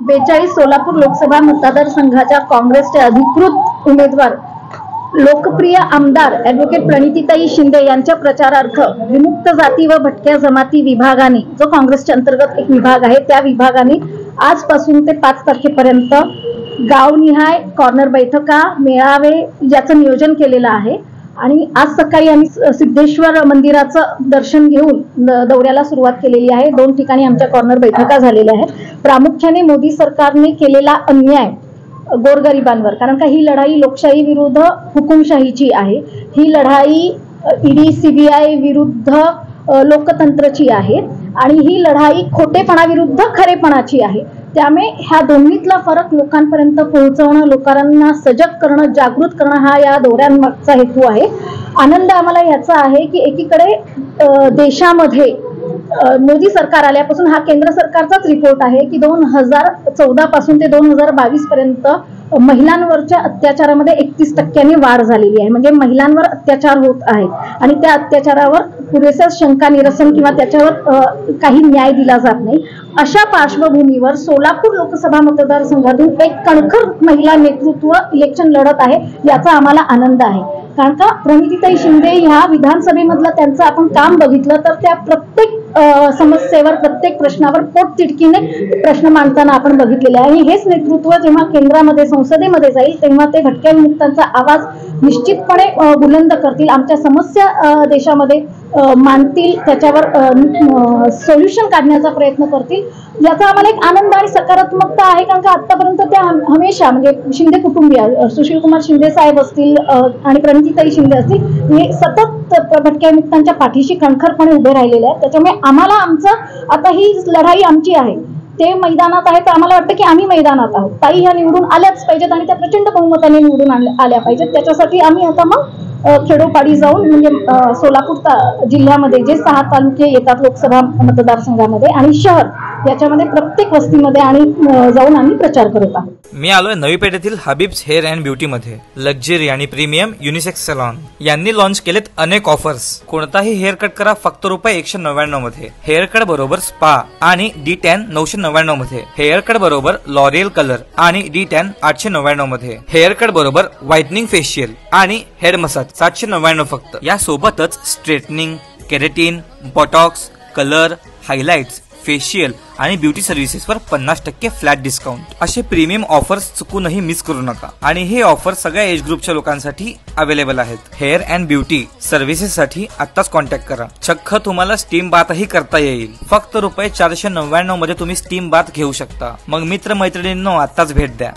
42 सोलापूर लोकसभा मतदारसंघाच्या काँग्रेसचे अधिकृत उमेदवार लोकप्रिय आमदार ॲडव्होकेट प्रणितीताई शिंदे यांच्या प्रचारार्थ विमुक्त जाती व भटक्या जमाती विभागाने, जो काँग्रेसच्या अंतर्गत एक विभाग आहे, त्या विभागाने आजपासून ते 5 तारखेपर्यंत गावनिहाय कॉर्नर बैठका, मेळावे याचं नियोजन केलेलं आहे। आणि आज सकाळी आम्ही सिद्धेश्वर मंदिराचं दर्शन घेऊन दौऱ्याला सुरुवात केलेली आहे। 2 ठिकाणी आमच्या कॉर्नर बैठका झालेल्या आहेत। प्रामुख्याने मोदी सरकारने केलेला अन्याय गोरगरिबांवर, कारण का ही लढाई लोकशाही विरुद्ध हुकुमशाहीची आहे। ही लढाई ईडी सीबीआय विरुद्ध लोकतंत्राची आहे आणि ही लढाई खोटेपणा विरुद्ध खरेपणाची आहे। त्यामुळे ह्या दोन्हीतला फरक लोकांपर्यंत पोहोचवणं, लोकांना सजग करणं, जागृत करणं हा या दौऱ्यांमागचा हेतू आहे। आनंद आम्हाला याचा आहे की एकीकडे देशामध्ये मोदी सरकार आल्यापासून, हा केंद्र सरकारचाच रिपोर्ट आहे की 2014 पासून ते 2022 पर्यंत महिलांवरच्या अत्याचारामध्ये 31% वाढ झालेली आहे। म्हणजे महिलांवर अत्याचार होत आहेत आणि त्या अत्याचारावर पुरेसा शंका निरसन किंवा त्याच्यावर काही न्याय दिला जात नाही। अशा पार्श्वभूमीवर सोलापूर लोकसभा मतदारसंघातून एक कणखर महिला नेतृत्व इलेक्शन लढत आहे, याचा आम्हाला आनंद आहे। कारण का प्रणितीताई शिंदे ह्या विधानसभेमधलं त्यांचं आपण काम बघितलं तर त्या प्रत्येक समस्येवर, प्रत्येक प्रश्नावर पोटतिडकीने प्रश्न मांडताना आपण बघितलेले आहे। आणि हेच नेतृत्व जेव्हा केंद्रामध्ये, संसदेमध्ये जाईल तेव्हा ते भटक्या विमुक्तांचा आवाज निश्चितपणे बुलंद करतील, आमच्या समस्या देशामध्ये मांडतील, त्याच्यावर सोल्युशन काढण्याचा प्रयत्न करतील, याचा आम्हाला एक आनंद आणि सकारात्मकता आहे। कारण का आतापर्यंत त्या हमेशा, म्हणजे शिंदे कुटुंबीय, सुशीलकुमार शिंदे साहेब असतील आणि प्रणितीताई शिंदे असतील, हे सतत भटक्या विमुक्तांच्या पाठीशी कणखरपणे उभे राहिलेले आहेत। त्याच्यामुळे आम्हाला आमचं, आता ही लढाई आमची आहे, ते मैदानात आहे तर आम्हाला वाटतं की आम्ही मैदानात आहोत। ताई ह्या निवडून आल्याच पाहिजेत आणि त्या प्रचंड बहुमताने निवडून आल्या पाहिजेत। त्याच्यासाठी आम्ही आता मग खेडोपाडी जाऊन, म्हणजे सोलापूर जिल्ह्यामध्ये जे 6 तालुके येतात लोकसभा मतदारसंघामध्ये आणि शहर, याच्यामध्ये प्रत्येक वस्तीमध्ये आणि जाऊन आम्ही प्रचार करत आहोत। मी आलोय नवी पेठेतील हबीब्स हेअर अँड ब्युटी मध्ये। लक्झरी आणि प्रीमियम युनिसेक्स सलॉन यांनी लॉन्च केलेत अनेक ऑफर्स। कोणताही हेअर कट करा फक्त ₹199 मध्ये। हेअर कट बरोबर स्पा आणि D10 999 मध्ये। हेअर कट बरोबर लॉरियल कलर आणि D10 899 मध्ये। हेअर कट बरोबर व्हाइटनिंग फेशियल आणि हेड मसाज 799 फक्त। या सोबतच straightening, keratin, Botox, colour, highlights, facial आणि ब्युटी सर्व्हिसेस वर 50% फ्लॅट डिस्काउंट। असे प्रीमियम ऑफर्स चुकूनही मिस करू नका। आणि हे ऑफर सगळ्या एज ग्रुपच्या लोकांसाठी अवेलेबल आहेत। हेअर अँड ब्युटी सर्व्हिसेस साठी आत्ताच कॉन्टॅक्ट करा। चक्क तुम्हाला स्टीम बाथही करता येईल। फक्त ₹499 मध्ये तुम्ही स्टीम बाथ घेऊ शकता। मग मित्र मैत्रिणींनो आत्ताच भेट द्या।